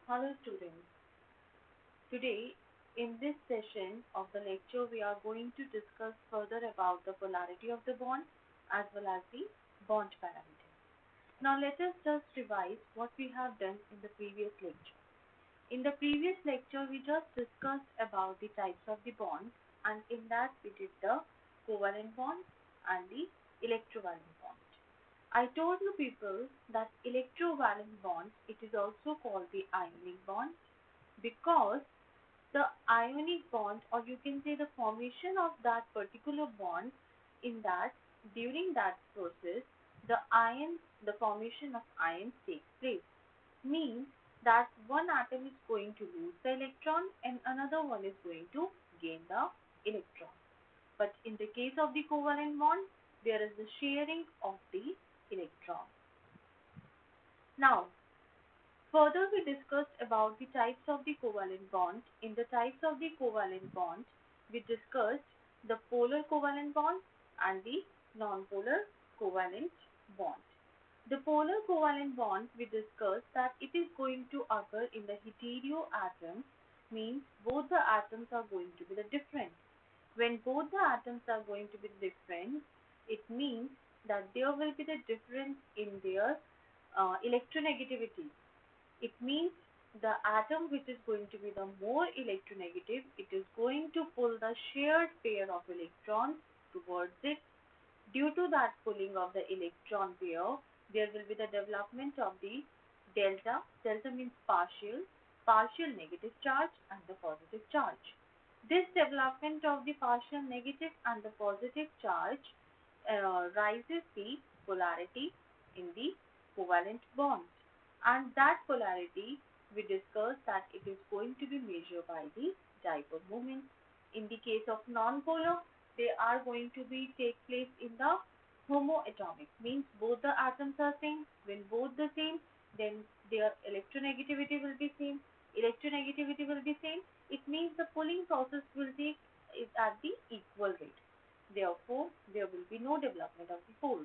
Hello students. Today in this session of the lecture we are going to discuss further about the polarity of the bond as well as the bond parameters. Now let us just revise what we have done in the previous lecture. In the previous lecture we just discussed about the types of the bonds, and in that we did the covalent bond and the electrovalent bond. I told you people that electrovalent bonds, it is also called the ionic bond, because the ionic bond, or you can say the formation of that particular bond, in that during that process the formation of ions takes place, means that one atom is going to lose the electron and another one is going to gain the electron. But in the case of the covalent bond, there is the sharing of the electron. Now further, we discussed about the types of the covalent bond. In the types of the covalent bond, we discussed the polar covalent bond and the non-polar covalent bond. The polar covalent bond, we discussed that it is going to occur in the heteroatoms, means both the atoms are going to be the different. When both the atoms are going to be different, it means that there will be the difference in their electronegativity. It means the atom which is going to be the more electronegative, it is going to pull the shared pair of electrons towards it. Due to that pulling of the electron pair, there will be the development of the delta. Delta means partial negative charge and the positive charge. This development of the partial negative and the positive charge rises the polarity in the covalent bonds, and that polarity we discussed that it is going to be measured by the dipole moment. In the case of non-polar, they are going to be take place in the homoatomic, means both the atoms are same. When both the same, then their electronegativity will be same. Electronegativity will be same. It means the pulling process will take is at the equal rate. Therefore, there will be no development of the poles.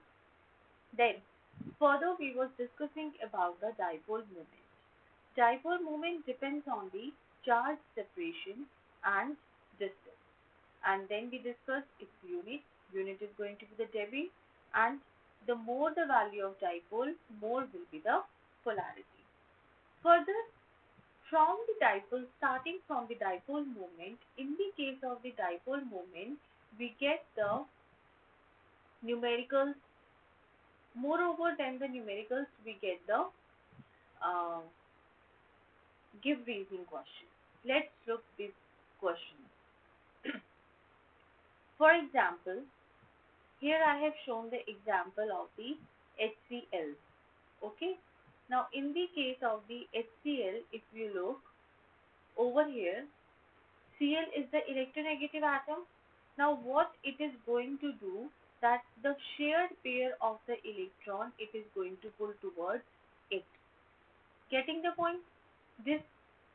Then, further we was discussing about the dipole moment. Dipole moment depends on the charge separation and distance. And then we discussed its unit. Unit is going to be the debye, and the more the value of dipole, more will be the polarity. Further, from the dipole, starting from the dipole moment, in the case of the dipole moment, we get the numericals. Moreover than the numericals, we get the uh, give reason question. Let's look this question. For example, here I have shown the example of the HCl. Okay. Now in the case of the HCl, if you look over here, Cl is the electronegative atom. Now what it is going to do, that the shared pair of the electron, it is going to pull towards it. Getting the point? This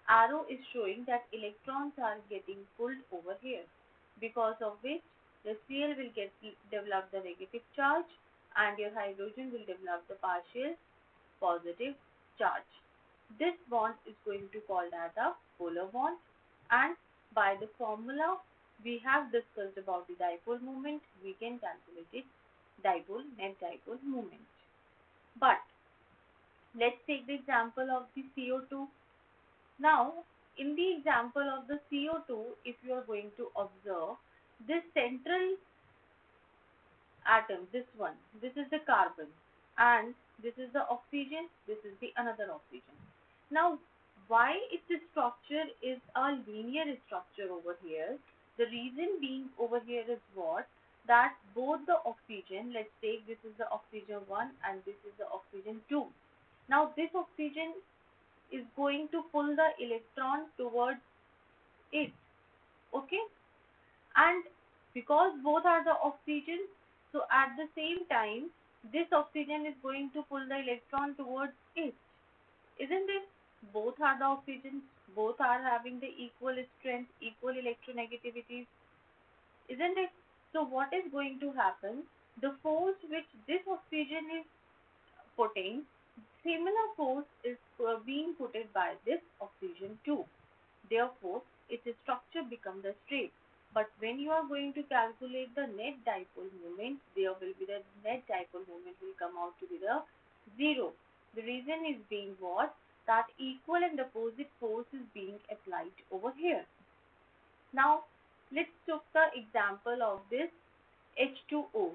arrow is showing that electrons are getting pulled over here, because of which the Cl will develop the negative charge and your hydrogen will develop the partial positive charge. This bond is going to called as a polar bond, and by the formula we have discussed about the dipole moment, we can calculate it net dipole moment. But let's take the example of the CO2. Now, in the example of the CO2, if you are going to observe, this central atom, this is the carbon, and this is the oxygen, this is the another oxygen. Now, why its structure is a linear structure over here? The reason being over here is what? That both the oxygen, let's take this is the oxygen 1 and this is the oxygen 2. Now, this oxygen is going to pull the electron towards it. Okay, and because both are the oxygen, so at the same time this oxygen is going to pull the electron towards it, isn't it? Both are the oxygens, both are having the equal strength, equal electronegativities, isn't it? So what is going to happen, the force which this oxygen is putting, similar force is being put by this equation 2. Therefore, its structure becomes the straight. But when you are going to calculate the net dipole moment, there will be the net dipole moment will come out to be the 0. The reason is being what? That equal and opposite force is being applied over here. Now, let's take the example of this H2O.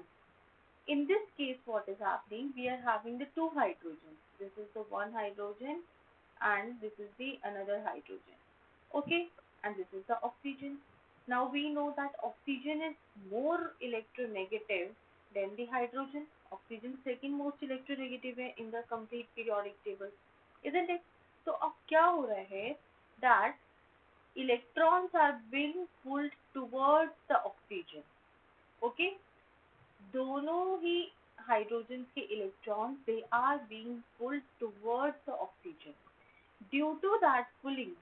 In this case, what is happening? We are having the two hydrogens. This is the one hydrogen and this is the another hydrogen. Okay, and this is the oxygen. Now we know that oxygen is more electronegative than the hydrogen. Oxygen second most electronegative है in the complete periodic table, isn't it? So अब क्या हो रहा है that electrons are being pulled towards the oxygen. Okay, दोनों ही hydrogen के electron they are being pulled towards the oxygen. Due to that pulling,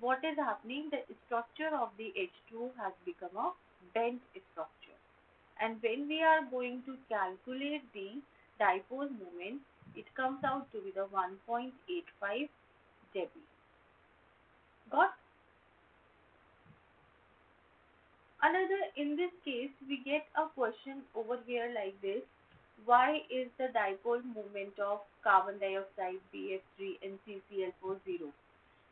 what is happening? The structure of the H2 has become a bent structure. And when we are going to calculate the dipole moment, it comes out to be the 1.85 dB. Got? Another, in this case, we get a question over here like this. Why is the dipole moment of carbon dioxide, BF3 and CCl4 0?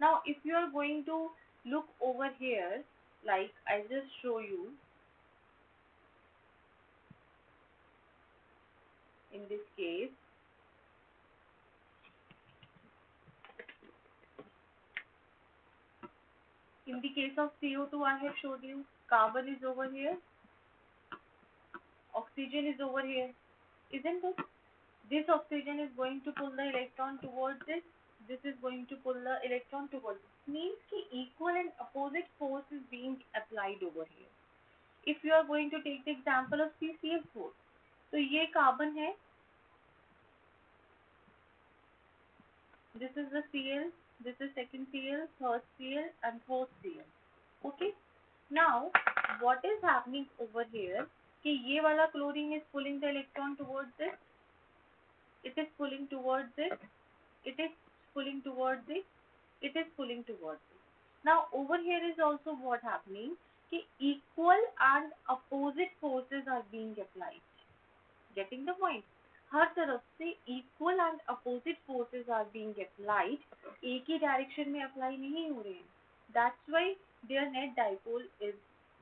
Now, if you are going to look over here, like I just show you, in this case, in the case of CO2, I have showed you, carbon is over here, oxygen is over here, isn't it? This oxygen is going to pull the electron towards this. This is going to pull the electron towards this. Means कि equal and opposite force is being applied over here. If you are going to take the example of CCl4, तो ये carbon है. This is the Cl. This is second Cl, third Cl, and fourth Cl. Okay. Now, what is happening over here? कि ये वाला chlorine is pulling the electron towards this. It is pulling towards it. It is pulling towards it. It is pulling towards it. Now over here is also what happening कि equal and opposite forces are being applied. Getting the point? हर तरफ से equal and opposite forces are being applied. एक ही direction में apply नहीं हो रहे हैं. That's why their net dipole is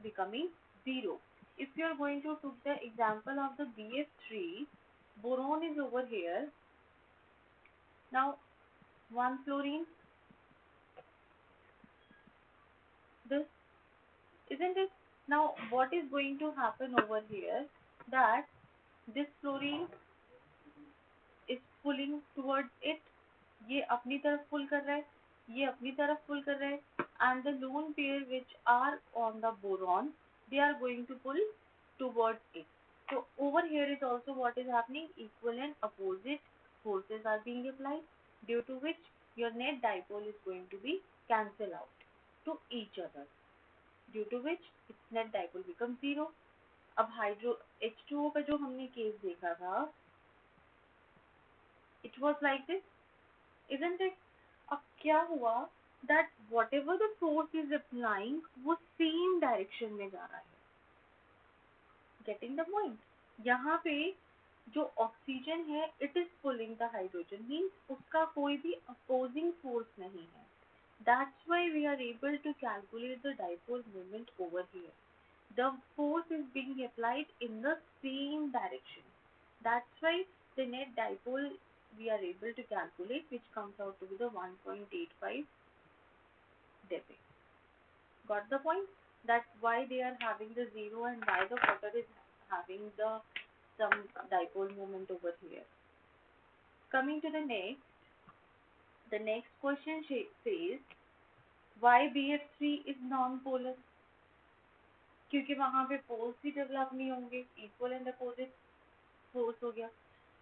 becoming 0. If you are going to take the example of the BF3, boron is over here. Now, one fluorine, this, isn't it? Now, what is going to happen over here? That this fluorine is pulling towards it. ये अपनी तरफ pull कर रहा है, ये अपनी तरफ pull कर रहा है, and the lone pair which are on the boron, they are going to pull towards it. So over here is also what is happening, equal and opposite forces are being applied, due to which your net dipole is going to be cancel out to each other, due to which its net dipole becomes 0. अब hydro H2O का जो हमने case देखा था, it was like this, isn't it? अब क्या हुआ that whatever the force is applying, वो same direction में जा रहा है. Getting the point? यहाँ पे जो ऑक्सीजन है, it is pulling the hydrogen, means उसका कोई भी opposing force नहीं है. That's why we are able to calculate the dipole moment over here. The force is being applied in the same direction. That's why the net dipole we are able to calculate, which comes out to be the 1.85 dB. Got the point? That's why they are having the 0 and why the water is having the some dipole moment over here. Coming to the next question says, why BF3 is non-polar? क्योंकि वहाँ पे poles ही develop नहीं होंगे, equal and opposite force हो गया.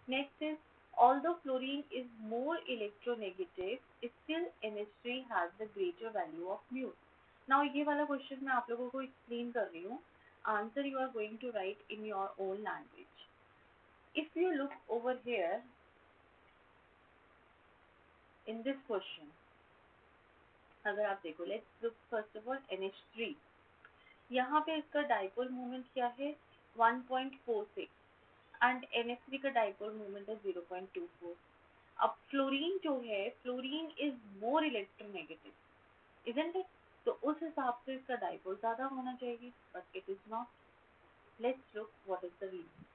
Next is, although fluorine is more electronegative, still NH3 has the greater value of mu. Now ये वाला question मैं आप लोगों को explain कर रही हूँ. Answer you are going to write in your own language. If you look over here in this question, अगर आप देखो, let's look first of all NH3, यहाँ पे इसका डाइपोल मोमेंट क्या है 1.46 एंड NH3 का डाइपोल मोमेंट है 0.24. अब फ्लोरीन जो है, fluorine is more electronegative, isn't it? तो उस हिसाब से इसका डाइपोल ज्यादा होना चाहिए, but it is not. Let's look what is the reason.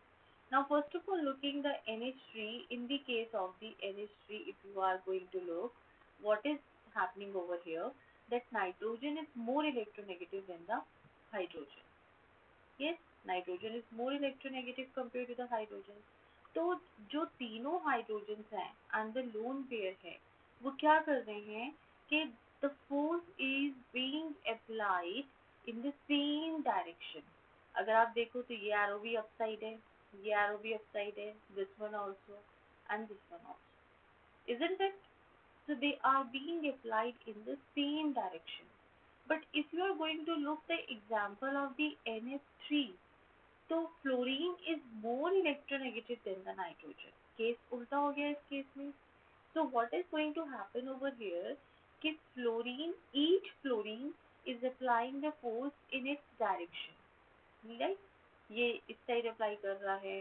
Now first of all, looking the NH3, in the case of the NH3, if you are going to look what is happening over here, that nitrogen is more electronegative than the hydrogen. Yes, nitrogen is more electronegative compared to the hydrogen. तो जो तीनों hydrogen हैं and the lone pair है, वो क्या कर रहे हैं कि the force is being applied in the same direction. अगर आप देखो तो ये एरो भी अपसाइड है, ये एरो भी अपसाइड है, this one also and this one also, isn't it? So they are being applied in the same direction. But if you are going to look the example of the NH3, तो fluorine is more electronegative than the nitrogen. Case उल्टा हो गया इस case में. So what is going to happen over here कि fluorine, each fluorine is applying the force in its direction. Like ये इस side apply कर रहा है,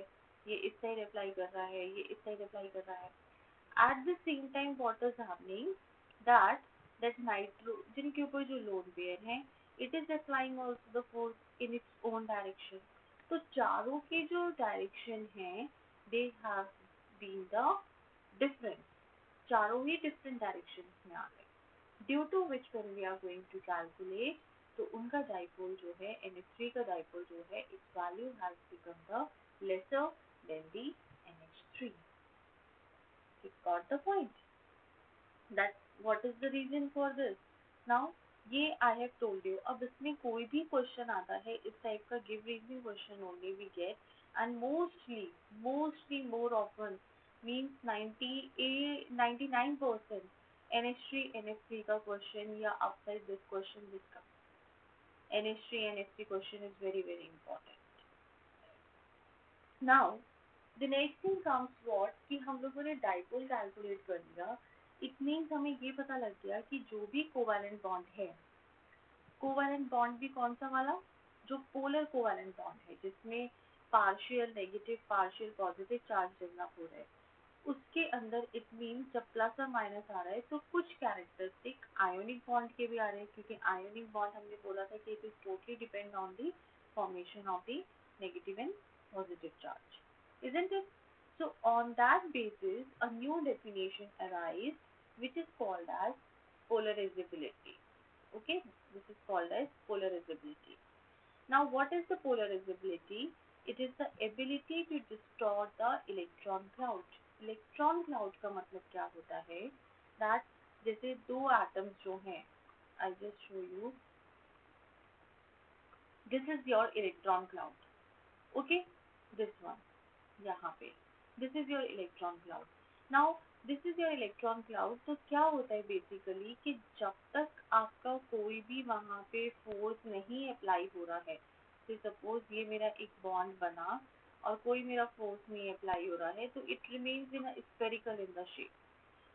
ये इस साइड अप्लाई कर रहा है, ये इस साइड अप्लाई कर रहा है. At the same time what is happening, that nitrogen के ऊपर जो लोन पेयर है, it is applying also the force in its own direction. तो चारों के जो डायरेक्शन है, they have been the different, चारों ही different directions में आ गए, due to which when we are going to calculate, तो उनका डाइपोल जो है, NH3 का डाइपोल जो है, its value has become the lesser than the NH3. You got the point? That what is the reason for this? Now ये I have told you. अब इसमें कोई भी क्वेश्चन आता है इस टाइप का, give reasoning question only we get, and mostly more often means 99% NH3 NH3 का क्वेश्चन या आउटसाइड दिस क्वेश्चन दिस का NH3 NH3 question is very very important. Now the next thing comes what कि हम लोगों ने dipole calculate कर लिया. It means हमें ये पता लग गया कि जो भी कोवैलेंट बॉन्ड है, कोवैलेंट बॉन्ड भी कौन सा वाला, जो पोलर कोवैलेंट बॉन्ड है जिसमें partial negative partial positive charge develop हो रहा है, उसके अंदर इट मीन्स जब प्लस और माइनस आ रहा है तो कुछ कैरेक्टरिस्टिक आयोनिक बॉन्ड के भी आ रहे हैं, क्योंकि आयोनिक बॉन्ड हमने बोला था कि it is totally depend on the formation of the negative and positive charge, isn't it? So on that basis, a new definition arises, which is called as polarizability. Okay, this is called as polarizability. Now, what is the polarizability? It is the ability to distort the electron cloud. Electron cloud का मतलब क्या होता है? That जैसे दो atoms जो हैं, I'll just show you. This is your electron cloud. Okay, this one. यहाँ पे this is your electron cloud. Now this is your electron cloud. तो क्या होता है बेसिकली कि जब तक आपका कोई भी वहाँ पे फोर्स नहीं अप्लाई हो रहा है, तो सपोज ये मेरा एक बॉन्ड बना और कोई मेरा फोर्स नहीं अप्लाई हो रहा है, तो it remains in spherical in the shape.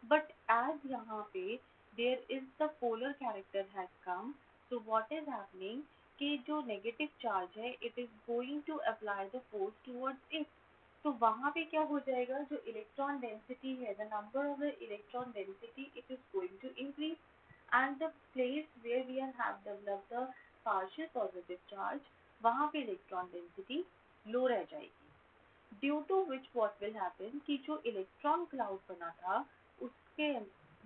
But as यहाँ पे there is the polar character has come, so what is happening कि जो negative charge है, it is going to apply the force towards it. तो वहाँ पे क्या हो जाएगा, जो electron density है, the number of the electron density, it is going to increase, and the place where we have developed the partial positive charge, वहाँ पे electron density low रह जाएगी. Due to which what will happen कि जो electron cloud बना था उसके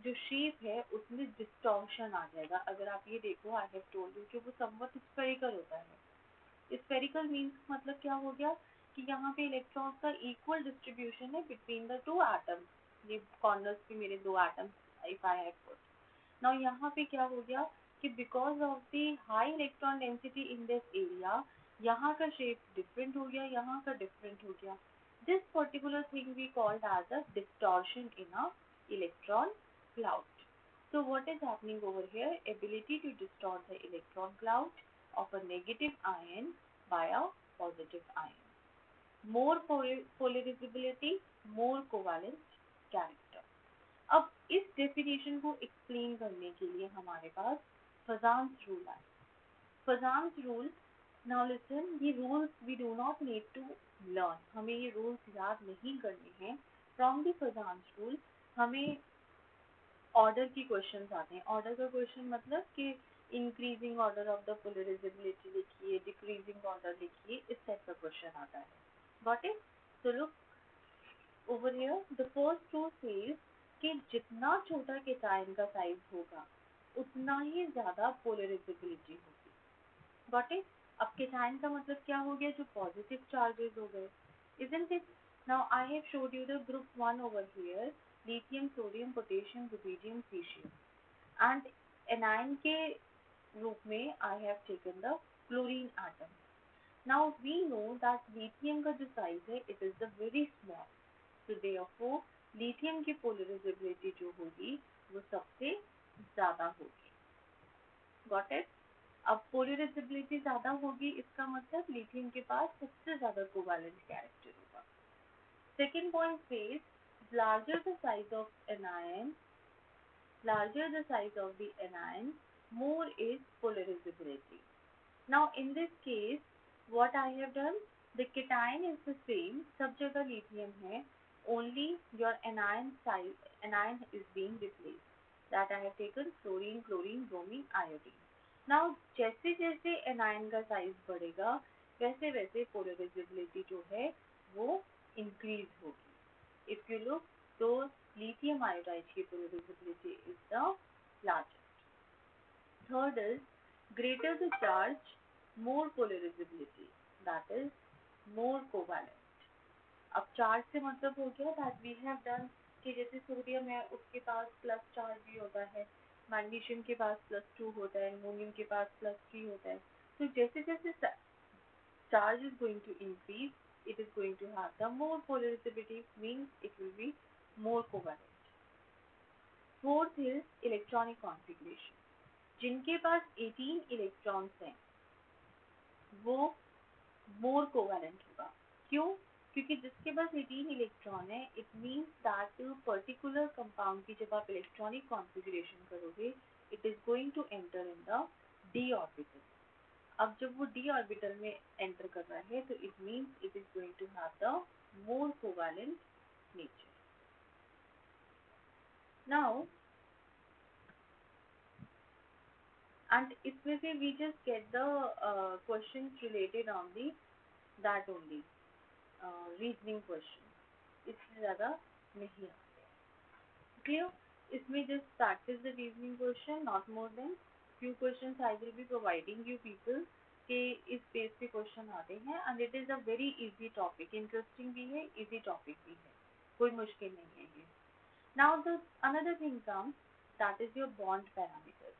जो शेप है उसमें डिस्टॉर्शन आ जाएगा. अगर आप ये देखो, आई हैव टोल्ड यू कि वो समवट स्फेरिकल होता है. स्फेरिकल मीन्स मतलब क्या हो गया कि यहाँ पे इलेक्ट्रॉन्स का इक्वल डिस्ट्रीब्यूशन है बिटवीन द टू एटम्स. ये कॉर्नर्स पे मेरे दो atoms if I have put. Now यहाँ पे क्या हो गया कि because of the high electron density in this area, यहाँ का शेप डिफरेंट हो गया, यहाँ का डिफरेंट हो गया. This particular thing we called as a distortion in a electron cloud. So what is happening over here? Ability to distort the electron cloud of a negative ion by a positive ion. More polarizability, more covalent character. अब इस definition को explain करने के लिए हमारे पास Fajans rule है. Fajans rule, now listen, ये rules we do not need to learn, हमें ये रूल्स याद नहीं करने हैं. फ्रॉम द फजान्स रूल हमें ऑर्डर की क्वेश्चन आते हैं. ऑर्डर का क्वेश्चन मतलब कि increasing order of the polarizability लिखिए, डिक्रीजिंग ऑर्डर लिखिए, इस टाइप का क्वेश्चन आता है. Got it? तो look over here, the first rule says कि जितना छोटा केटायन का साइज होगा उतना ही ज्यादा पोलराइजेबिलिटी होगी. Got it? अब केटायन का मतलब क्या हो गया? जो पॉजिटिव चार्जेस हो गए. isn't it? Now I have showed you the group 1 over here, lithium, sodium, potassium, rubidium, cesium, and anion के रूप में I have taken the chlorine atom. Now we know that lithium का जो size है it is the very small, so therefore lithium की polarizability जो होगी वो सबसे ज्यादा होगी. Got it? अब पोलराइजेबिलिटी ज्यादा होगी इसका मतलब लिथियम के पास सबसे ज्यादा कोवैलेंट कैरेक्टर होगा. Second point says larger the size of an ion, larger the size of the anion, more is polarizability. Now in this case what I have done, the cation is the same, सब जगह lithium है, only your anion size, anion is being replaced, that I have taken fluorine, chlorine, bromine, iodine. Now जैसे जैसे anion का size बढ़ेगा वैसे वैसे polarisability जो है वो इंक्रीज होगी. इफ यू लुक, तो lithium iodide की polarisability is the largest. Third is greater the charge, more polarizability, that is more covalent. अब चार्ज से मतलब हो गया that we have done कि जैसे सोडियम है उसके पास प्लस चार्ज भी होता है, मैग्नीशियम के पास +2 होता है, अमोनियम के पास +3 होता है. तो जैसे जैसे charge is going to increase, it is going to have the more polarizability, means it will be more covalent. Fourth is electronic configuration. जिनके पास 18 इलेक्ट्रॉन्स हैं वो मोर कोवैलेंट होगा. क्यों? क्योंकि जिसके पास 18 इलेक्ट्रॉन है it means that particular compound की जब आप इलेक्ट्रॉनिक कॉन्फ़िगरेशन करोगे it is going to enter in the d orbital. अब जब वो डी ऑर्बिटल में एंटर कर रहा है तो it means it is going to have the more covalent nature. Now and इसमें से we just get the questions related on the that only, reasoning question, इससे ज़्यादा नहीं आते. क्लियर? इसमें just practice the reasoning question, not more than. Few questions I will be providing you people के इस base पे क्वेश्चन आते हैं and it is a very easy topic, interesting भी है, इजी टॉपिक भी है, कोई मुश्किल नहीं है ये. Now the another thing comes, that is your bond parameters.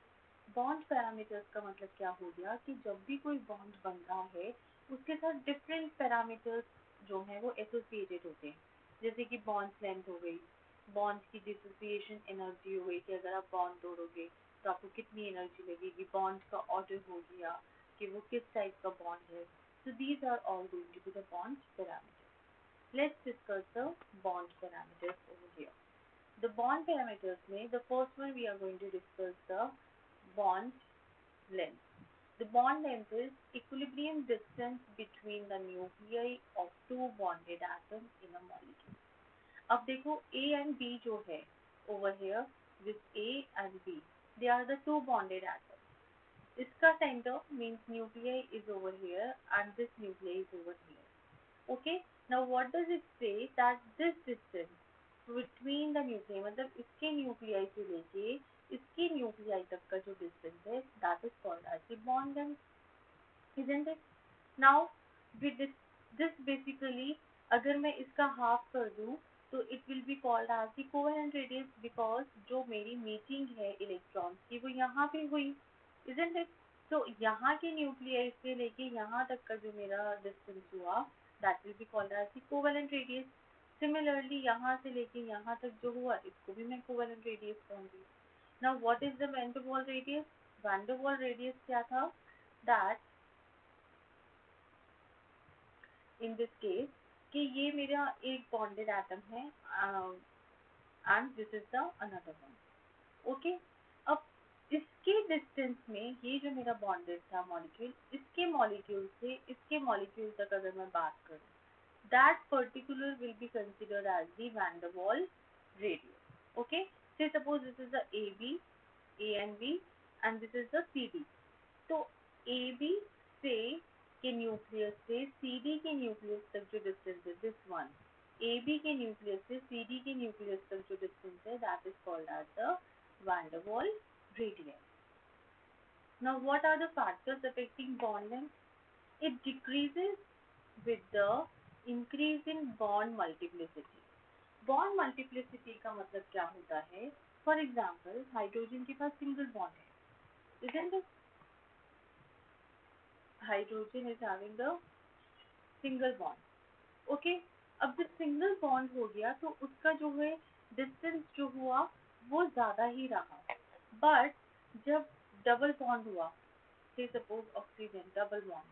Bond parameters का मतलब क्या हो गया कि जब भी कोई बॉन्ड बन रहा है उसके साथ डिफरेंट पैरामीटर्स जो है वो एसोसिएटेड होते हैं. जैसे कि बॉन्ड लेंथ हो गई, बॉन्ड की डिसोसिएशन एनर्जी हो गई कि अगर आप बॉन्ड तोड़ोगे तो आपको कितनी एनर्जी लगेगी, बॉन्ड का ऑर्डर हो गया कि वो किस टाइप का बॉन्ड है. So these are all going to be the bond parameters. Let's discuss the bond parameters over here. The bond parameters में the first one we are going to discuss the bond length. The bond length is equilibrium distance between the nuclei of two bonded atoms in a molecule. अब देखो A and B जो है over here, this A and B, they are the two bonded atoms. इसका center means nuclei is over here and this nuclei is over here. Okay, now what does it say that this distance between the nuclei, मतलब इसके nuclei से लेके इसके nuclei तक का जो distance है that is called as the bond length, isn't it? Now with this basically अगर मैं इसका हाफ कर दूं तो it will be called as the covalent radius, because जो मेरी मीटिंग है इलेक्ट्रॉन्स की वो यहाँ पे हुई, isn't it? तो यहाँ के न्यूक्लियाई से लेके यहाँ तक का जो मेरा डिस्टेंस हुआ that will be called as the covalent radius. Similarly यहाँ से लेके यहाँ तक जो हुआ इसको भी मैं कोवेलेंट रेडियस कहूँगी. Now what is the van der Waals radius? Van der Waals radius क्या था? दैट इन दिस केस कि ये मेरा एक बॉन्डेड एटम है, and this is the another one. Okay, अब इसके डिस्टेंस में ये जो मेरा बॉन्डेड था मॉलिक्यूल, इसके मॉलिक्यूल से इसके मॉलिक्यूल तक अगर मैं बात करूँ, that particular will be considered as the van der Waals radius. Okay, say suppose this is the AB, A and B, and this is the CD. तो AB से के न्यूक्लियस से CD के न्यूक्लियस तक जो डिस्टेंस है, this one, AB के nucleus से CD के न्यूक्लियस तक जो डिस्टेंस है, that is called as the van der Waals radius. Now, what are the factors affecting bond length? It decreases with the increase in bond multiplicity. Bond multiplicity का मतलब क्या होता है? फॉर एग्जाम्पल, हाइड्रोजन के पास single bond है, isn't it? Hydrogen is having the single bond, okay. अब जब single bond हो गया तो उसका जो है डिस्टेंस जो हुआ वो ज़्यादा ही रहा, बट जब डबल बॉन्ड हुआ, से सपोज ऑक्सीजन डबल बॉन्ड,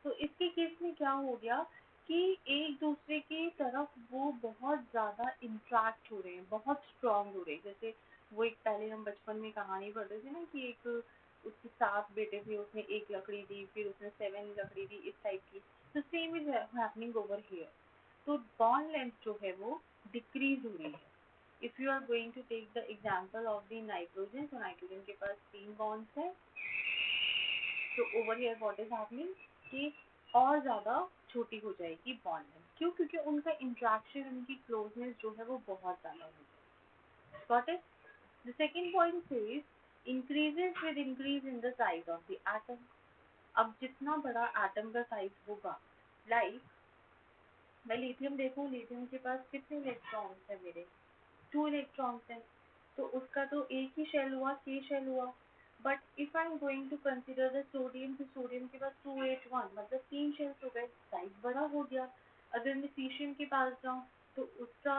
तो इसके केस में क्या हो गया कि एक दूसरे की तरफ वो बहुत ज़्यादा इंट्रैक्ट हो रहे हैं, बहुत स्ट्रांग हो रहे हैं। जैसे वो एक पहले हम बचपन में कहानी पढ़ते थे ना कि एक उसके 7 बेटे थे, उसने एक लकड़ी दी, फिर उसने 7 लकड़ी दी, इस टाइप की। तो same is happening over here. तो बॉन्ड लेंथ जो है वो डिक्रीज हो रही है। If you are going to take the example of the nitrogen, तो नाइट्रोजन के पास 3 बॉन्ड्स है, तो over here what is happening कि और ज़्यादा छोटी हो जाएगी बॉन्ड लेंथ। क्यों? क्योंकि उनका इंट्रैक्शन, उनकी क्लोजनेस जो है वो बहुत ज़्यादा हो जाएगी। Got it? The second point says increases with increase in the size of the atom. अब जितना बड़ा एटम का साइज होगा, लाइक मैं लिथियम देखूं, लिथियम के पास कितने इलेक्ट्रॉन्स है मेरे? 2 इलेक्ट्रॉन्स हैं, तो उसका तो एक ही शेल हुआ, के शेल हुआ। But if I am going to consider the sodium, तो सोडियम के पास 2H1, मतलब 3 शेल्स हो गए, साइज बड़ा हो गया। अगर मैं सीशियम के पास जाऊँ तो उसका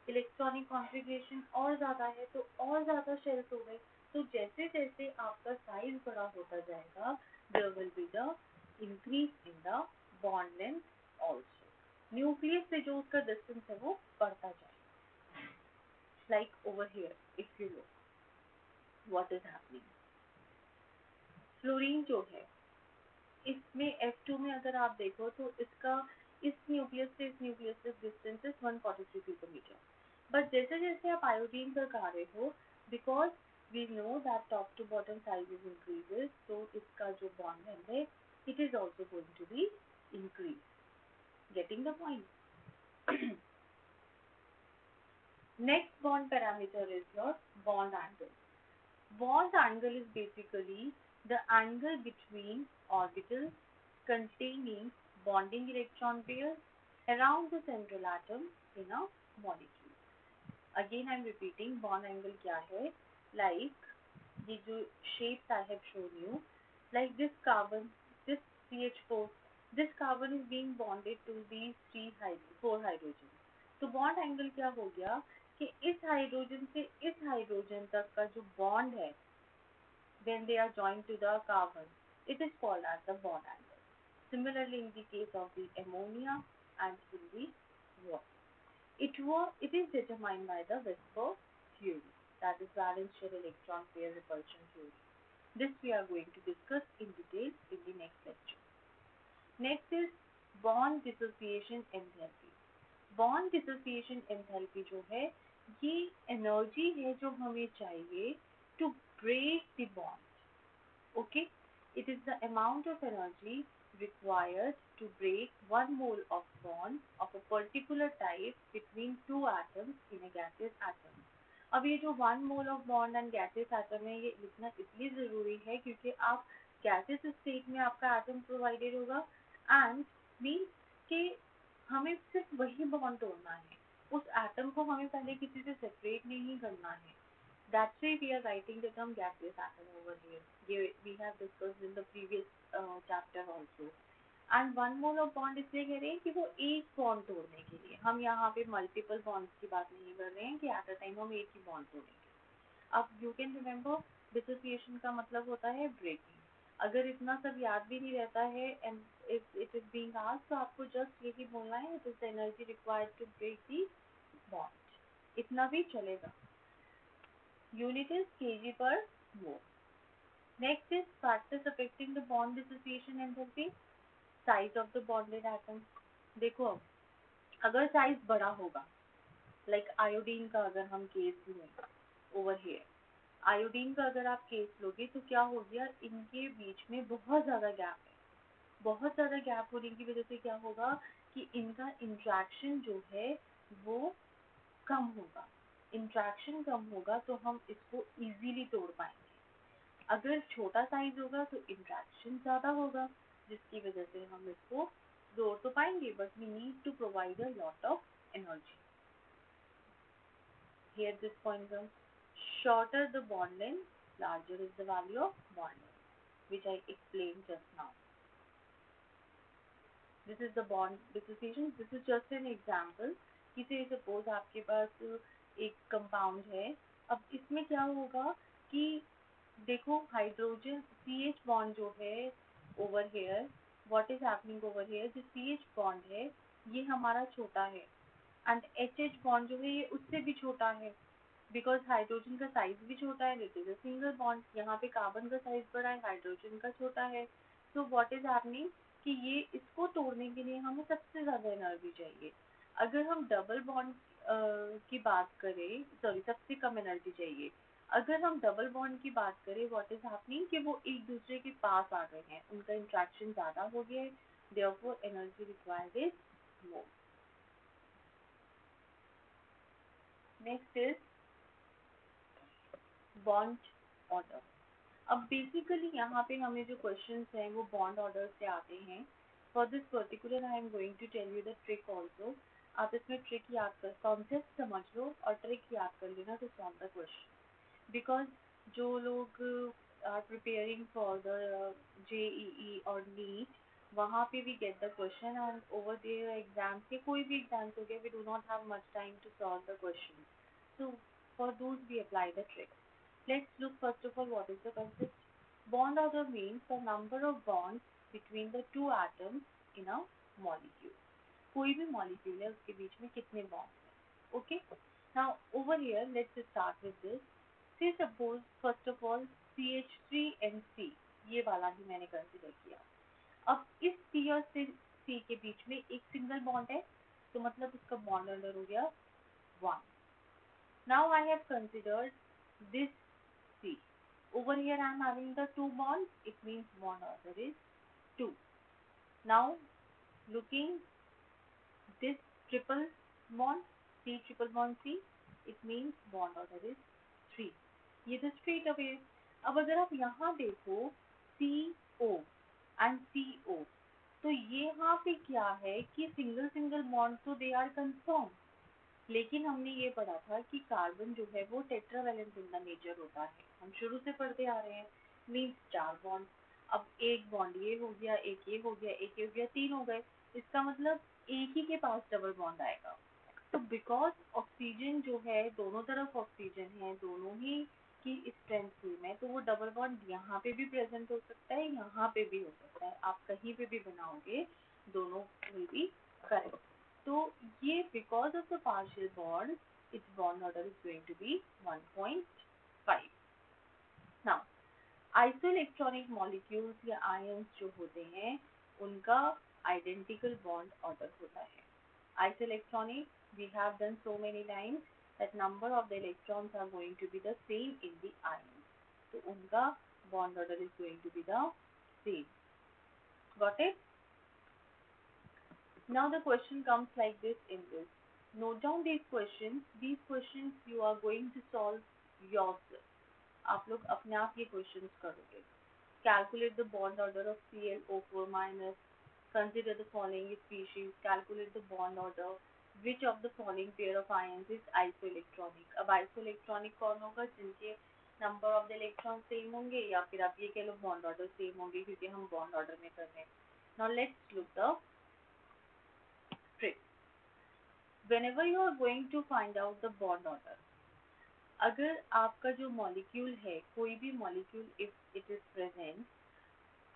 इलेक्ट्रॉनिक कॉन्फ़िगरेशन और ज़्यादा है, तो और ज़्यादा शेल्स हो गए। तो जैसे जैसे आपका साइज बड़ा होता जाएगा, there will be the increase in the bond length also. Nucleus से जो उसका डिस्टेंस है वो बढ़ता जाएगा। Like over here, if you look, what is happening? Fluorine जो है, इसमें F2 में अगर आप देखो तो इसका इस न्यूक्लियस से इस न्यूक्लियस तक डिस्टेंस इज 143 पिकोमीटर। बट जैसे जैसे आप आयोडीन तक आ रहे हो, because we know that top to bottom size is increases, तो इसका जो बॉन्ड लेंथ है it is also going to be increase. Getting the point? Next bond parameter is your bond angle. Bond angle is basically the angle between orbitals containing bonding electron pairs around the central atom in a molecule. Again I am repeating, bond angle क्या है? Like ये जो shapes I have shown you, like this carbon, this CH4, this carbon is being bonded to these 4 hydrogens. तो bond angle क्या हो गया कि इस हाइड्रोजन से इस हाइड्रोजन तक का जो बॉन्ड है, when they are joined to the carbon, it is called as the bond angle. Similarly, in the case of the ammonia and in the water, it is determined by the Whisper theory, that is valence shell electron pair repulsion theory. This we are going to discuss in detail in the next lecture. Next is bond dissociation enthalpy. Bond dissociation enthalpy जो है, ये energy है जो हमें चाहिए to break the bond. Okay, it is the amount of energy required to break 1 mole of bond of a particular type between 2 atoms in a gaseous atom. अब ये जो 1 mole of bond and gaseous atom है, ये लिखना इसलिए ज़रूरी है क्योंकि आप gaseous state में आपका atom provided होगा and means कि हमें सिर्फ वही bond तोड़ना है, उस atom को हमें पहले किसी से separate नहीं करना है. That's why we are writing the term gaseous atom over here. We have discussed in the previous chapter also. And one mole of bond इसलिए कह रहे हैं कि वो एक बॉन्ड तोड़ने के लिए, हम यहाँ पे मल्टीपल बॉन्ड्स की बात नहीं कर रहे हैं कि एट अ टाइम हम एक ही बॉन्ड तोड़ेंगे. अब यू कैन रिमेम्बर डिसोसिएशन का मतलब होता है ब्रेकिंग. अगर इतना सब याद भी नहीं रहता है and if it is being asked, तो आपको जस्ट यही बोलना है, it is the energy required to break the bond. इतना भी चलेगा. Unit is kg per mole. Next is factors affecting the bond dissociation enthalpy. Size of the bonded atom. देखो अब अगर साइज बड़ा होगा, लाइक आयोडीन का अगर हम केस लें ओवर हियर, आयोडीन का अगर आप केस लोगे तो क्या हो गया, इनके बीच में बहुत ज़्यादा गैप है. बहुत ज़्यादा गैप होने की वजह से क्या होगा कि इनका इंट्रैक्शन जो है वो कम होगा. इंट्रैक्शन कम होगा तो हम इसको इजीली तोड़ पाएंगे. अगर छोटा साइज होगा तो इंट्रैक्शन ज़्यादा होगा, जिसकी वजह से हम इसको तोड़ तो पाएंगे, but we need to provide a lot of energy. Here this point comes. Shorter the bond length, larger is the value of bond length, which I explained just now. This is the bond dissociation. This is just an example. कि से suppose आपके पास एक compound है. अब इसमें क्या होगा कि देखो हाइड्रोजन CH बॉन्ड जो है over here, what is happening over here, जो CH बॉन्ड है ये हमारा छोटा है, एंड HH बॉन्ड जो है ये उससे भी छोटा है, बिकॉज हाइड्रोजन का साइज भी छोटा है, it is a single bond. यहाँ पे कार्बन का साइज बड़ा है, हाइड्रोजन का छोटा है. सो व्हाट इज हैपनिंग कि ये इसको तोड़ने के लिए हमें सबसे ज़्यादा एनर्जी चाहिए. अगर हम डबल बॉन्ड की बात करें, सॉरी सबसे कम एनर्जी चाहिए. अगर हम डबल बॉन्ड की बात करें, व्हाट इज हैपनिंग कि वो एक दूसरे के पास आ गए हैं, उनका इंट्रैक्शन ज़्यादा हो गया है, therefore energy required is more. Next is bond order. अब बेसिकली यहाँ पे हमें जो क्वेश्चंस हैं वो बॉन्ड ऑर्डर से आते हैं. For this particular I am going to tell you the trick also. आप इसमें ट्रिक याद कर, कॉन्सेप्ट समझ लो और ट्रिक याद कर लेना to solve the question. Because जो लोग are preparing for the JEE और नीट, वहाँ पे we get the question and over there exams के कोई भी एग्जाम्स हो गया, we do not have much time to solve the question. So for those we apply the trick. Let's look first of all what is the concept. Bond order means the number of bonds between the two atoms in a molecule. कोई भी molecule है उसके बीच में कितने bonds हैं. Okay. Now over here let's start with this. Say suppose first of all CH3 and C, ये वाला ही मैंने कंसिडर किया. अब इस C और C के बीच में एक सिंगल बॉन्ड है, तो मतलब इसका बॉन्ड ऑर्डर हो गया 1. Now I have considered this C. Over here I am having the two bonds. It means bond order is 2. Now looking this triple bond, C triple bond C, it means bond order is 3. ये तो straight away. अब अगर आप यहाँ देखो CO and CO, तो ये यहाँ पे क्या है कि सिंगल सिंगल बॉन्ड तो दे आर कंफर्म, लेकिन हमने ये पढ़ा था कि कार्बन जो है वो टेट्रावैलेंट इन द नेचर होता है, हम शुरू से पढ़ते आ रहे हैं. Means 4 bond. अब एक बॉन्ड ये हो गया, एक ये हो गया, एक ये हो गया, 3 हो गए. इसका मतलब एक ही के पास डबल बॉन्ड आएगा. तो बिकॉज ऑक्सीजन जो है दोनों तरफ ऑक्सीजन है, दोनों ही की स्ट्रेंथ सेम है, तो वो डबल बॉन्ड यहाँ पे भी प्रेजेंट हो सकता है, यहाँ पे भी हो सकता है. आप कहीं पे भी बनाओगे दोनों विल बी करेक्ट. तो ये because of the partial bond, its bond order is going to be 1.5. Now, isoelectronic molecules या ions जो होते हैं उनका identical bond order होता है. Isoelectronic, we have done so many times that number of the electrons are going to be the same in the ions. तो उनका bond order is going to be the same. Got it? Now the question comes like this in this. Note down these questions. These questions you are going to solve yourself. आप लोग अपने आप ये questions करोगे. Calculate the bond order of ClO4 minus. Consider the following species. Calculate the bond order. Which of the following pair of ions is isoelectronic? अब isoelectronic कौन होगा जिनके number of the electrons same होंगे, या फिर आप ये कह लो bond order same होंगे क्योंकि हम bond order में कर रहे हैं. Now let's look the trick. Whenever you are going to find out the bond order, अगर आपका जो मॉलिक्यूल है, कोई भी molecule if it is present,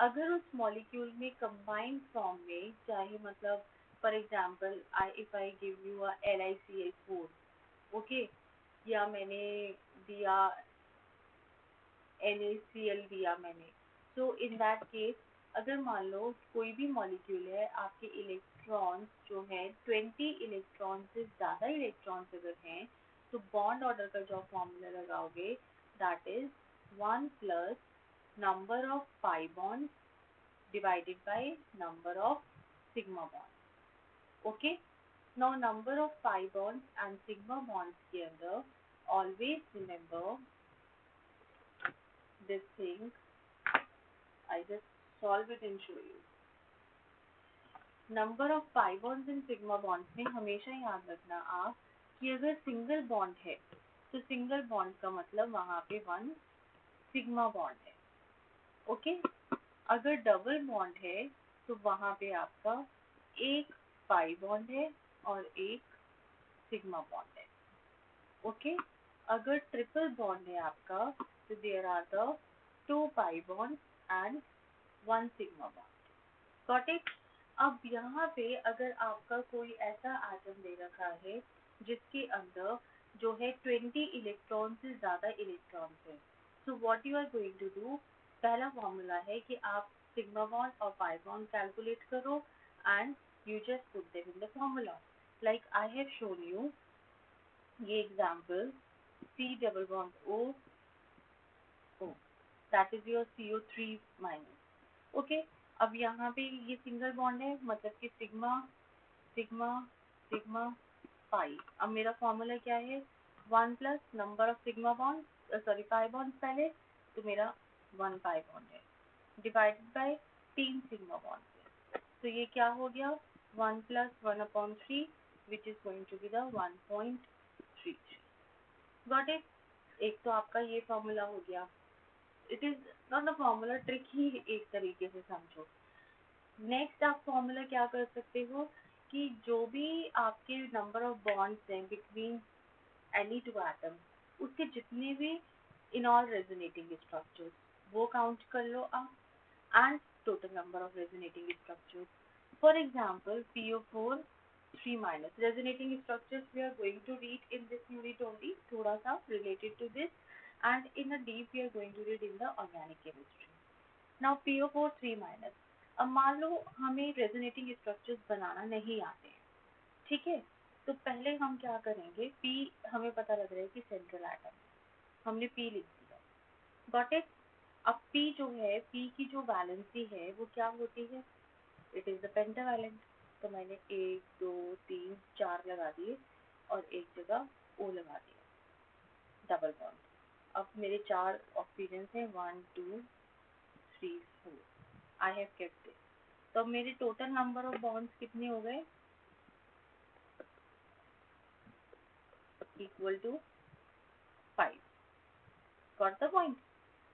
अगर उस मॉलिक्यूल में कंबाइंड फॉर्म में, चाहे मतलब for example if I give you a LiCl4, okay, या मैंने दिया NaCl दिया मैंने। तो इन दैट केस अगर मान लो कोई भी मॉलिक्यूल है, आपके इलेक्ट्रॉन्स जो है 20 इलेक्ट्रॉन से ज़्यादा इलेक्ट्रॉन्स अगर हैं, तो बॉन्ड ऑर्डर का जो फॉर्मूला लगाओगे that is 1 plus number of pi bonds divided by number of sigma bonds. Okay, now number of pi bonds and sigma bonds के अंदर always remember this thing. I just solve it and show you. Number of pi bonds in sigma bonds में हमेशा याद रखना आप कि अगर single bond है तो सिंगल बॉन्ड का मतलब वहाँ पे 1 सिग्मा बॉन्ड है। ओके, अगर डबल बॉन्ड है तो वहाँ पे आपका एक पाई बॉन्ड है और एक सिग्मा बॉन्ड है। ओके, अगर ट्रिपल बॉन्ड है आपका तो there are the 2 pi bond and 1 sigma bond. Got it? अब यहाँ पे अगर आपका कोई ऐसा एटम दे रखा है जिसके अंदर जो है 20 इलेक्ट्रॉन से ज़्यादा इलेक्ट्रॉन्स है, so what you are going to do, पहला फॉर्मूला है कि आप सिग्मा बॉन्ड और पाई बॉन्ड कैलकुलेट करो and you just put them in the formula like I have shown you. ये example C double bond O, that is your CO3 minus. Okay, अब यहाँ पे ये सिंगल बॉन्ड है मतलब कि सिग्मा सिग्मा सिग्मा पाई। अब मेरा फॉर्मूला क्या है, 1 plus number of sigma bond sorry pi bond पहले, तो मेरा 1 पाई बॉन्ड है डिवाइडेड बाय 3 सिग्मा बॉन्ड। तो ये क्या हो गया, 1 प्लस 1/3 which is going to be the 1.33। Got it? एक तो आपका ये फॉर्मूला हो गया। It is not a formula, trick ही एक तरीके से समझो। नेक्स्ट आप फॉर्मूला क्या कर सकते हो कि जो भी आपके नंबर ऑफ बॉन्ड्स हैं बिटवीन एनी टू एटम, उसके जितने भी इन ऑल रेजोनेटिंग स्ट्रक्चर्स वो काउंट कर लो आप and total number of resonating structures. For example PO4 3 minus resonating structures we are going to read in this unit only, थोड़ा सा related to this, and in a deep we are going to read in the organic chemistry. Now PO4 3 minus, अब मान लो हमें resonating structures बनाना नहीं आते हैं, ठीक है, तो पहले हम क्या करेंगे, P हमें पता लग रहा है कि सेंट्रल एटम है, हमने P लिख दिया। Got it? अब P जो है, P की जो वैलेंसी है वो क्या होती है, इट इज द पेंटावैलेंट। तो मैंने 1 2 3 4 लगा दिए और एक जगह O लगा दिया, डबल बॉन्ड। अब मेरे 4 ऑक्सीजन हैं, 1 2 3 4, आई हैव केप्ट इट। तो अब मेरे टोटल नंबर ऑफ बॉन्ड्स कितने हो गए, equal to 5। Got the point?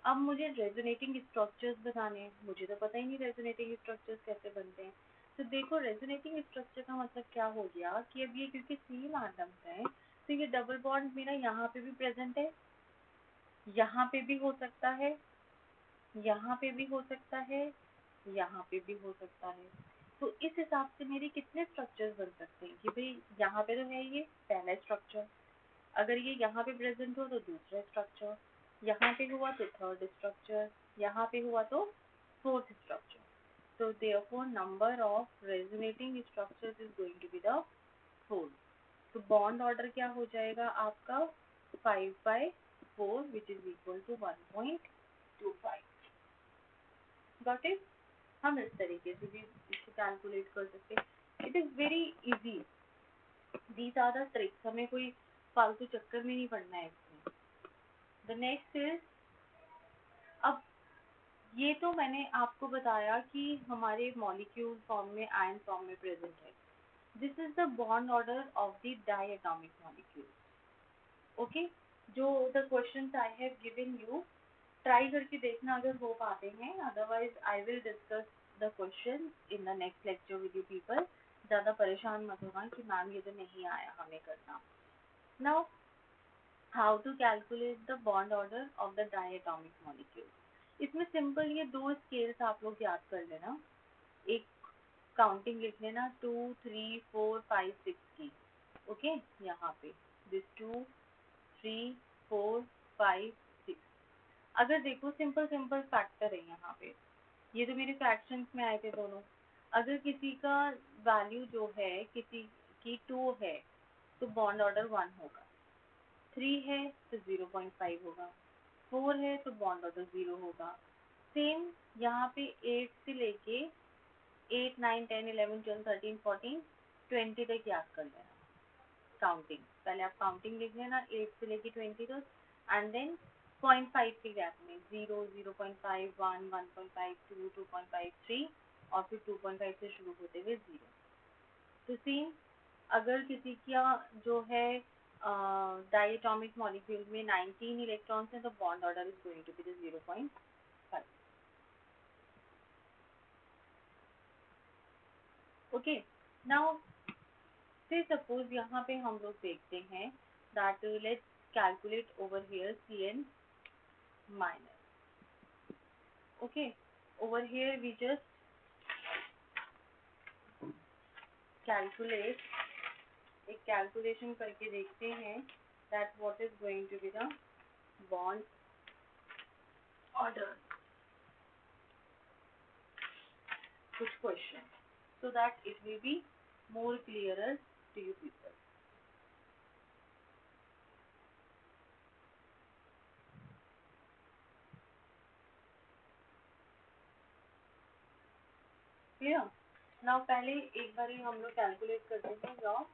अब मुझे रेजोनेटिंग स्ट्रक्चर्स बनाने हैं, मुझे तो पता ही नहीं रेजोनेटिंग स्ट्रक्चर्स कैसे बनते हैं। तो देखो रेजोनेटिंग स्ट्रक्चर का मतलब क्या हो गया कि अब ये क्योंकि सेम एटम्स हैं तो ये डबल बॉन्ड मेरा यहाँ पे भी प्रेजेंट है, यहाँ पे भी हो सकता है, यहाँ पे भी हो सकता है, यहाँ पे भी हो सकता है। तो इस हिसाब से मेरे कितने स्ट्रक्चर्स बन सकते हैं कि भाई यहाँ पे तो है ये पहला स्ट्रक्चर, अगर ये यहाँ पे प्रेजेंट हो तो दूसरा स्ट्रक्चर, यहाँ पे हुआ तो थर्ड स्ट्रक्चर, यहाँ पे हुआ तो fourth structure. So therefore number of resonating structures is going to be the 4. तो bond order क्या हो जाएगा आपका 5/4 which is equal to 1.25. Got it? हम इस तरीके से भी इसको कैलकुलेट कर सकते हैं। It is very easy, these are the tricks, हमें कोई फालतू चक्कर में नहीं पड़ना है इसमें। द नेक्स्ट इज, अब ये तो मैंने आपको बताया कि हमारे मॉलिक्यूल फॉर्म में आयन फॉर्म में प्रेजेंट है। This is the bond order of the diatomic molecule. Okay, जो the questions I have given you, try करके देखना अगर हो पाते हैं, otherwise I will discuss the question in the next lecture with you people. ज़्यादा परेशान मत होना कि मैम ये तो नहीं आया हमें करना। Now how to calculate the bond order of the diatomic molecule. इसमें सिंपल ये 2 स्केल्स आप लोग याद कर लेना, एक काउंटिंग लिख लेना 2 3 4 5 6 की। ओके, यहाँ पे दिस 2 3 4 5 6। अगर देखो सिंपल सिंपल फैक्टर है यहाँ पे, ये तो मेरे फ्रैक्शंस में आए थे दोनों। अगर किसी का वैल्यू जो है किसी की 2 है तो बॉन्ड ऑर्डर 1 होगा, 3 है तो 0.5 होगा, 4 है तो बॉन्ड ऑर्डर 0 होगा। सेम यहाँ पे 8 से लेके 8 9 10 11 12 13 14 20 तक याद कर लेना काउंटिंग। पहले आप काउंटिंग लिख लेना 8 से लेके 20 तक, एंड देन 0.5 के गैप में 0 0.5 1 1.5 2 2.5 3 और फिर 2.5 से शुरू होते हुए 0। तो सेम अगर किसी का जो है डायटोमिक मॉलिक्यूल में 19 इलेक्ट्रॉन्स हैं तो bond order is going to be the 0.5। Okay, now say suppose यहाँ पे हम लोग देखते हैं that let's calculate over here Cn minus। Okay, over here we just calculate, एक कैलकुलेशन करके देखते हैं that what is going to be the bond order, कुछ question, so that it will be more clearer to you people। Clear? Now पहले एक बार हम लोग calculate करते हैं जाओ।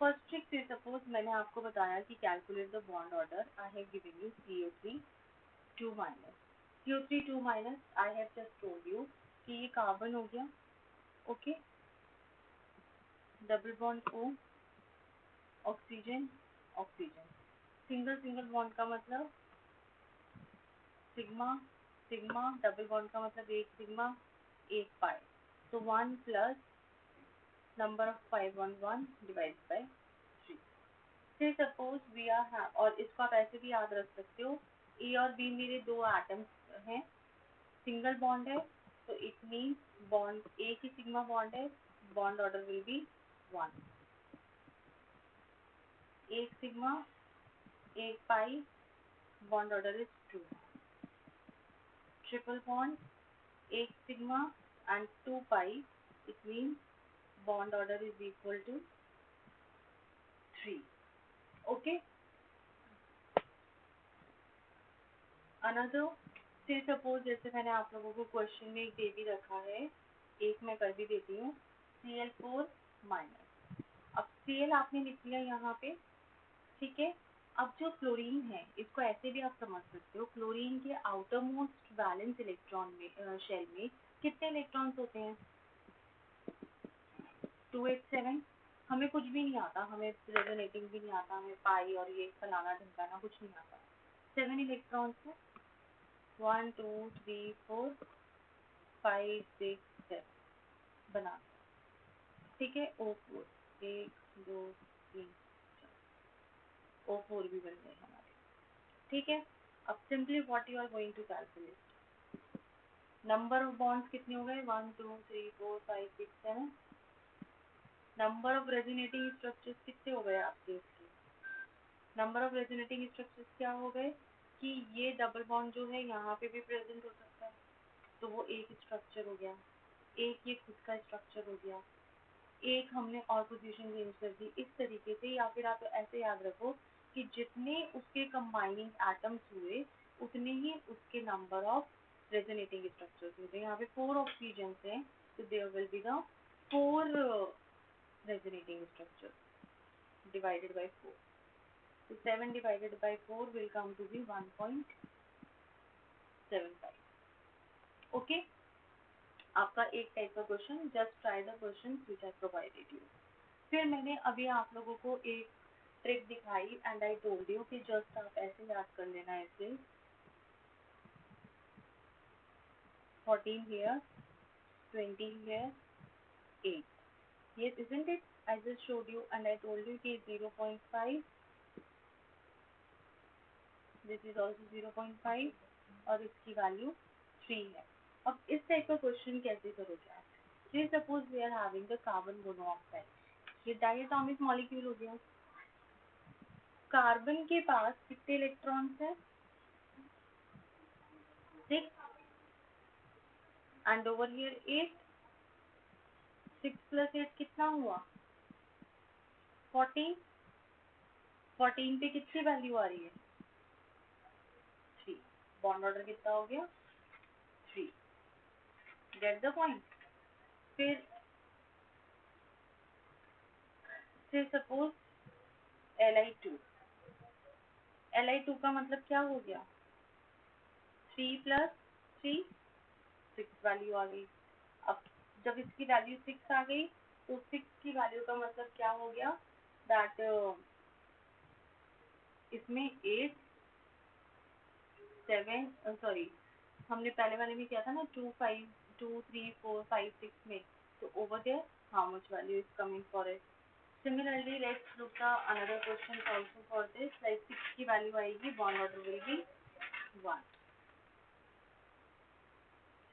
फर्स्ट ट्रिक से सपोज मैंने आपको बताया कि calculate the bond order, I have given you CO3 2 minus, CO3 2 minus, I have just told you कि ये कार्बन हो गया। Okay, double bond O, oxygen oxygen, single single bond का मतलब सिग्मा सिग्मा, डबल बॉन्ड का मतलब एक sigma एक पाई, तो 1 plus number of pi 1 divide by 3। से सपोज वी आर, और इसको आप ऐसे भी याद रख सकते हो, ए और बी मेरे दो एटम्स हैं, सिंगल बॉन्ड है, तो इट मीन्स बॉन्ड ए की सिग्मा बॉन्ड है, बॉन्ड ऑर्डर विल बी 1, एक सिग्मा एक pi, bond order is 2, triple bond एक sigma and 2 pi, it means bond order is equal to 3। okay, another say suppose जैसे मैंने आप लोगों को क्वेश्चन में एक दे भी रखा है, एक मैं कर भी देती हूँ, Cl4 माइनस। अब Cl आपने लिख लिया यहाँ पे, ठीक है। अब जो क्लोरीन है इसको ऐसे भी आप समझ सकते हो, क्लोरीन के आउटर मोस्ट वैलेंस इलेक्ट्रॉन में शेल में कितने इलेक्ट्रॉन्स होते हैं? 287। हमें कुछ भी नहीं आता, हमें रेजोनेटिंग भी नहीं आता, हमें पाई और ये फलाना ढिमकाना कुछ नहीं आता। 7 इलेक्ट्रॉन्स है, 1 2 3 4 5 6 7 बना, ठीक है। O4 1 2 3 O4 भी बन गए हमारे, ठीक है। अब simply what you are going to calculate, number of bonds कितने हो गए? 1 2 3 4 5 6 7। नंबर ऑफ रेजोनेटिंग स्ट्रक्चर्स कितने हो गए आपके? इसके नंबर ऑफ रेजोनेटिंग स्ट्रक्चर्स क्या हो गए कि ये डबल बॉन्ड जो है यहाँ पे भी प्रेजेंट हो सकता है, तो वो एक स्ट्रक्चर हो गया, एक ये खुद का स्ट्रक्चर हो गया, एक हमने और पोजीशन चेंज कर दी इस तरीके से। या फिर आप ऐसे याद रखो कि जितने उसके कंबाइनिंग एटम्स हुए उतने ही उसके नंबर ऑफ रेजोनेटिंग स्ट्रक्चर्स होते हैं। यहाँ पे 4 ऑक्सीजन हैं, तो there will be the 4 resonating structure divided by 4, so 7 divided by 4 will come to be 1.75। okay, आपका एक टाइप का question, just try the question which I provided you. फिर मैंने अभी आप लोगों को एक ट्रिक दिखाई एंड आई टोल्ड यू कि जस्ट आप ऐसे याद कर लेना, ऐसे 14 here 20 here 8, yes isn't it? I just showed you and I told you कि 0.5, this is also 0.5 और इसकी वैल्यू 3 है। अब इस टाइप का क्वेश्चन कैसे करोगे आप? Say suppose we are having the carbon monoxide, ये डायटोमिक मॉलिक्यूल हो गया। कार्बन के पास कितने इलेक्ट्रॉन्स है? 6 एंड ओवर हियर 8। 6 प्लस 8 कितना हुआ? 14। 14 पे कितनी वैल्यू आ रही है? 3। बॉन्ड ऑर्डर कितना हो गया? 3। Gate the point. फिर से सपोज Li2। Li2 का मतलब क्या हो गया? 3 प्लस 3 6 वैल्यू आ गई। अब जब इसकी वैल्यू 6 आ गई तो 6 की वैल्यू का मतलब क्या हो गया? दैट इसमें 8 7 सॉरी हमने पहले वाले में किया था ना 2 5 2 3 4 5 6 में, तो over there how much value is coming for it. Similarly, let's look the another question also for this. Like 6 की वैल्यू आएगी, bond order will be 1.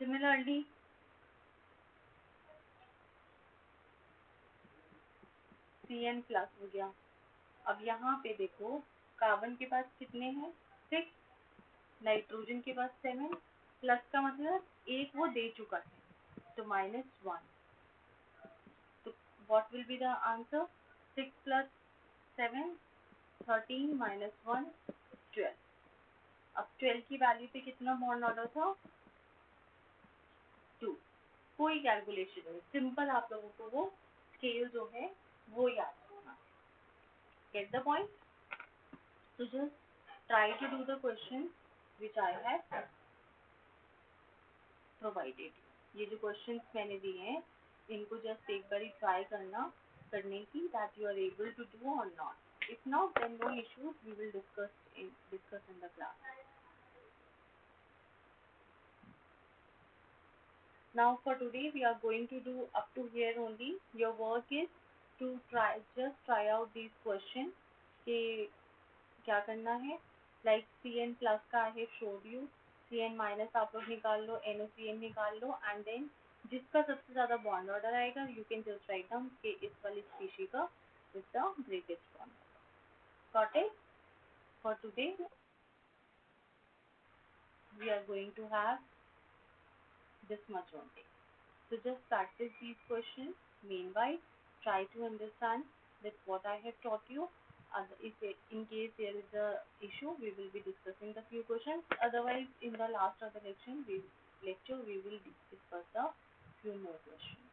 Similarly, Cn plus हो गया। अब यहाँ पे देखो कार्बन के पास कितने हैं? 6। नाइट्रोजन के पास 7। प्लस का मतलब एक वो दे चुका है तो -1। तो what will be the answer? 6 plus 7 13 minus 1 12। अब 12 की वैल्यू पे कितना बॉन्ड ऑर्डर था? 2। कोई कैलकुलेशन नहीं, सिंपल आप लोगों को वो स्केल जो है वो याद रखना। Get the point? तो just try to do the question which I have provided. ये जो क्वेश्चंस मैंने दिए हैं इनको जस्ट एक बार ट्राई करने की that you are able to do और not. If not then no issues, we will discuss in the class. Now for today we are going to do up to here only. Your work is to try out these questions कि क्या करना है। Like Cn plus का I have showed you, Cn minus आप लोग निकाल लो, NaCN निकाल लो, and then जिसका सबसे ज़्यादा bond order आएगा you can just write down कि इस वाली species का is the greatest bond order. Got it? For today we are going to have this much only. So just practice these questions. Meanwhile, try to understand that what I have taught you. In case there is a issue, we will be discussing the few questions. Otherwise, in the last of the lecture, we will discuss the few more questions.